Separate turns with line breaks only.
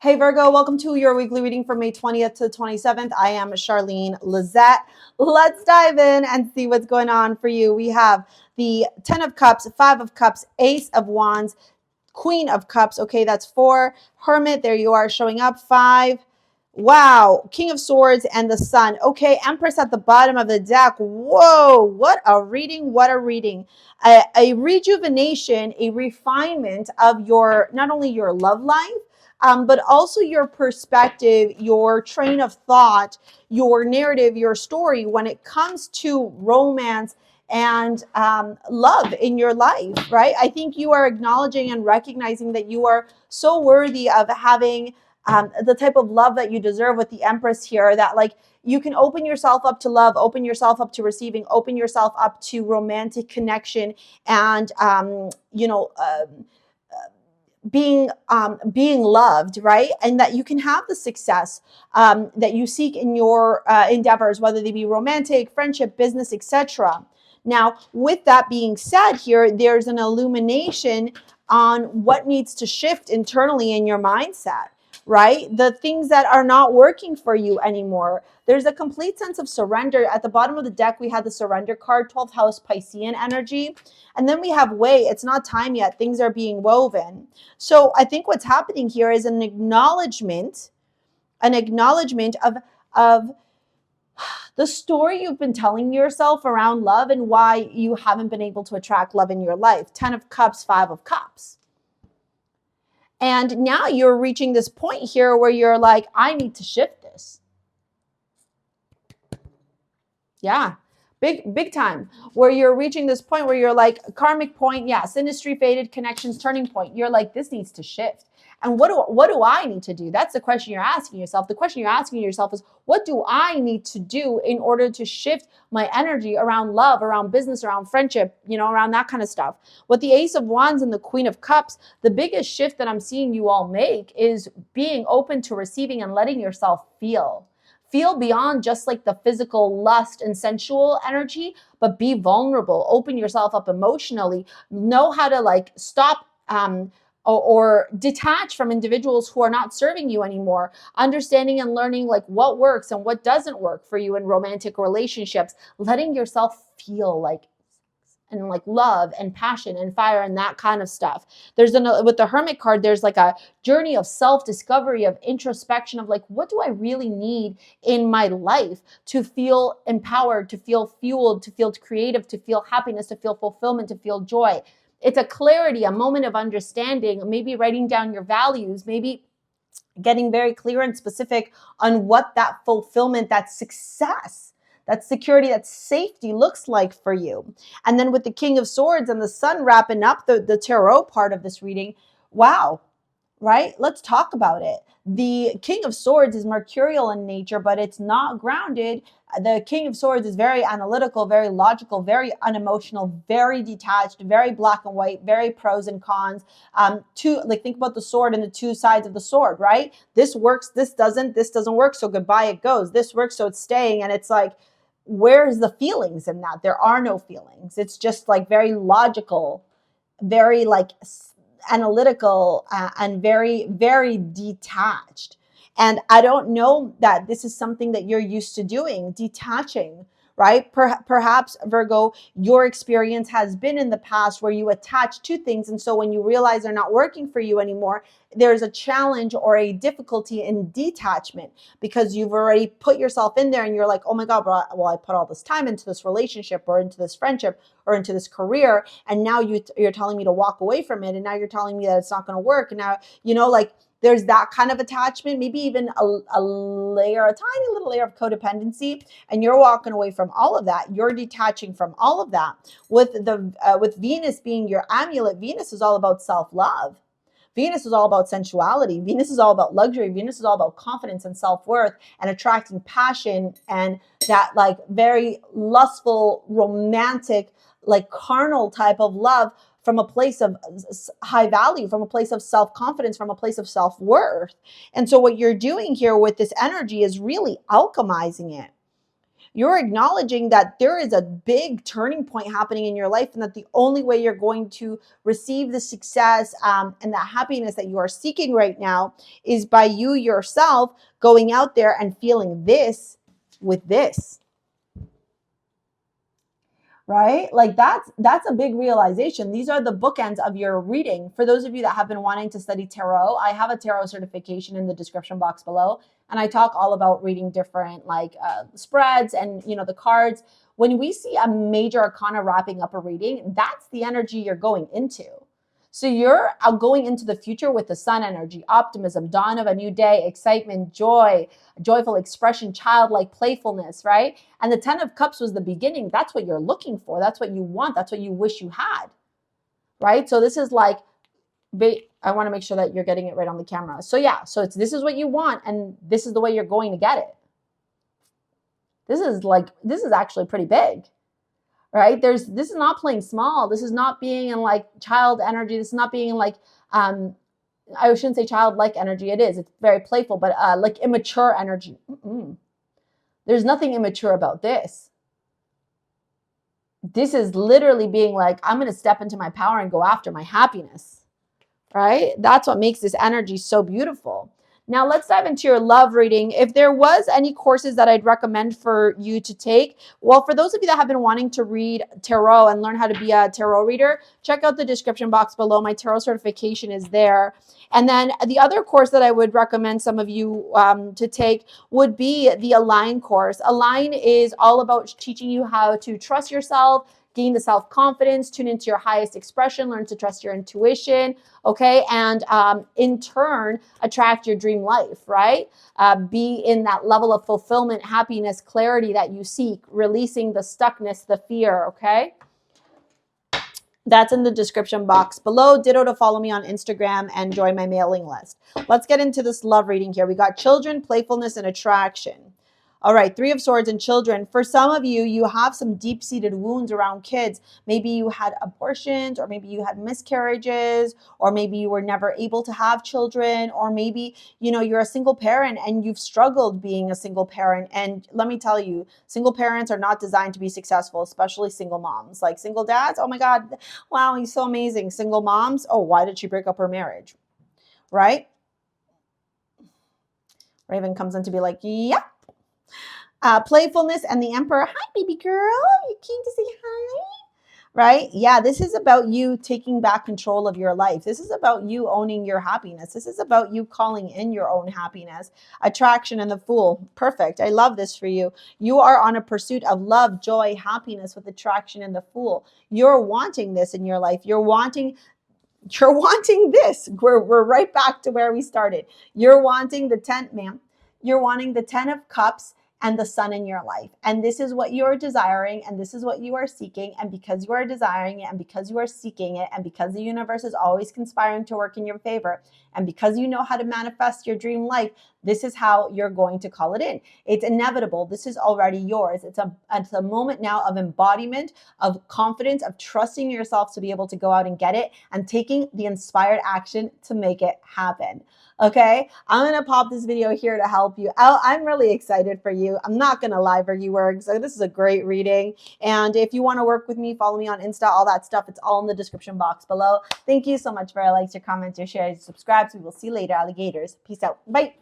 Hey Virgo, welcome to your weekly reading from May 20th to 27th. I am Charlene Lizette. Let's dive in and see what's going on for you. We have the 10 of Cups, 5 of Cups, Ace of Wands, Queen of Cups. Okay, that's 4. Hermit, there you are showing up. 5. Wow, King of Swords and the Sun. Okay, Empress at the bottom of the deck. Whoa, what a reading, what a reading. A rejuvenation, a refinement of your, not only your love life, but also your perspective, your train of thought, your narrative, your story when it comes to romance and love in your life, right? I think you are acknowledging and recognizing that you are so worthy of having the type of love that you deserve with the Empress here, that like you can open yourself up to love, open yourself up to receiving, open yourself up to romantic connection and, being loved, right? And that you can have the success that you seek in your endeavors, whether they be romantic, friendship, business, etc. Now, with that being said here, there's an illumination on what needs to shift internally in your mindset, right? The things that are not working for you anymore. There's a complete sense of surrender. At the bottom of the deck, we had the surrender card, 12th house Piscean energy. And then we have way, it's not time yet. Things are being woven. So I think what's happening here is an acknowledgement of the story you've been telling yourself around love and why you haven't been able to attract love in your life. 10 of Cups, 5 of Cups. And now you're reaching this point here where you're like, I need to shift this. Yeah. Big time, where you're reaching this point where you're like, karmic point, yeah, synastry faded, connections, turning point. You're like, this needs to shift. And what do I need to do? That's the question you're asking yourself. The question you're asking yourself is, what do I need to do in order to shift my energy around love, around business, around friendship, around that kind of stuff? With the Ace of Wands and the Queen of Cups, the biggest shift that I'm seeing you all make is being open to receiving and letting yourself feel beyond just like the physical lust and sensual energy, but be vulnerable, open yourself up emotionally, know how to like stop or detach from individuals who are not serving you anymore, understanding and learning like what works and what doesn't work for you in romantic relationships, letting yourself feel like and like love and passion and fire and that kind of stuff. With the Hermit card, there's like a journey of self-discovery, of introspection, of like, what do I really need in my life to feel empowered, to feel fueled, to feel creative, to feel happiness, to feel fulfillment, to feel joy. It's a clarity, a moment of understanding, maybe writing down your values, maybe getting very clear and specific on what that fulfillment, that success, that security, that safety looks like for you. And then with the King of Swords and the Sun wrapping up the tarot part of this reading, wow, right? Let's talk about it. The King of Swords is mercurial in nature, but it's not grounded. The King of Swords is very analytical, very logical, very unemotional, very detached, very black and white, very pros and cons. Think about the sword and the two sides of the sword, right? This works, this doesn't work, so goodbye, it goes. This works, so it's staying. And it's like, where's the feelings in that? There are no feelings. It's just like very logical, very like analytical, and very, very detached. And I don't know that this is something that you're used to doing, detaching, right? Perhaps, Virgo, your experience has been in the past where you attach to things. And so when you realize they're not working for you anymore, there's a challenge or a difficulty in detachment because you've already put yourself in there and you're like, oh my God, well, I put all this time into this relationship or into this friendship or into this career. And now you're telling me to walk away from it. And now you're telling me that it's not going to work. And now, there's that kind of attachment, maybe even a tiny little layer of codependency, and you're walking away from all of that. You're detaching from all of that. With Venus being your amulet, Venus is all about self-love. Venus is all about sensuality. Venus is all about luxury. Venus is all about confidence and self-worth and attracting passion and that like very lustful, romantic, like carnal type of love from a place of high value, from a place of self-confidence, from a place of self-worth. And so what you're doing here with this energy is really alchemizing it. You're acknowledging that there is a big turning point happening in your life, and that the only way you're going to receive the success and the happiness that you are seeking right now is by you yourself going out there and feeling this with this. Right? Like that's a big realization. These are the bookends of your reading. For those of you that have been wanting to study tarot, I have a tarot certification in the description box below, and I talk all about reading different like spreads and the cards. When we see a major arcana wrapping up a reading, that's the energy you're going into. So you're going into the future with the sun energy, optimism, dawn of a new day, excitement, joy, joyful expression, childlike playfulness, right? And the 10 of Cups was the beginning. That's what you're looking for. That's what you want. That's what you wish you had, right? So this is like, I want to make sure that you're getting it right on the camera. So yeah, so this is what you want, and this is the way you're going to get it. This is actually pretty big. Right? This is not playing small. This is not being in like child energy. This is not being in like, I shouldn't say childlike energy. It is. It's very playful, but like immature energy. There's nothing immature about this. This is literally being like, I'm going to step into my power and go after my happiness. Right? That's what makes this energy so beautiful. Now let's dive into your love reading. If there was any courses that I'd recommend for you to take, well, for those of you that have been wanting to read tarot and learn how to be a tarot reader, check out the description box below. My tarot certification is there. And then the other course that I would recommend some of you to take would be the Align course. Align is all about teaching you how to trust yourself, gain the self-confidence, tune into your highest expression, learn to trust your intuition, okay? And in turn, attract your dream life, right? Be in that level of fulfillment, happiness, clarity that you seek, releasing the stuckness, the fear, okay? That's in the description box below. Ditto to follow me on Instagram and join my mailing list. Let's get into this love reading here. We got children, playfulness, and attraction. All right, 3 of Swords and children. For some of you, you have some deep-seated wounds around kids. Maybe you had abortions, or maybe you had miscarriages, or maybe you were never able to have children, or maybe, you're a single parent and you've struggled being a single parent. And let me tell you, single parents are not designed to be successful, especially single moms. Like single dads, oh my God, wow, he's so amazing. Single moms, oh, why did she break up her marriage? Right? Raven comes in to be like, yep. Playfulness and the Emperor. Hi, baby girl. You came to say hi? Right? Yeah, this is about you taking back control of your life. This is about you owning your happiness. This is about you calling in your own happiness. Attraction and the Fool. Perfect. I love this for you. You are on a pursuit of love, joy, happiness with Attraction and the Fool. You're wanting this in your life. You're wanting this. We're right back to where we started. You're wanting the 10, ma'am. You're wanting the 10 of Cups and the Sun in your life. And this is what you're desiring, and this is what you are seeking. And because you are desiring it, and because you are seeking it, and because the universe is always conspiring to work in your favor, and because you know how to manifest your dream life, this is how you're going to call it in. It's inevitable. This is already yours. It's a moment now of embodiment, of confidence, of trusting yourself to be able to go out and get it, and taking the inspired action to make it happen. Okay, I'm going to pop this video here to help you out. I'm really excited for you. I'm not going to lie, Virgo. So this is a great reading. And if you want to work with me, follow me on Insta, all that stuff. It's all in the description box below. Thank you so much for your likes, your comments, your shares, your subscribes. We will see you later, alligators. Peace out. Bye.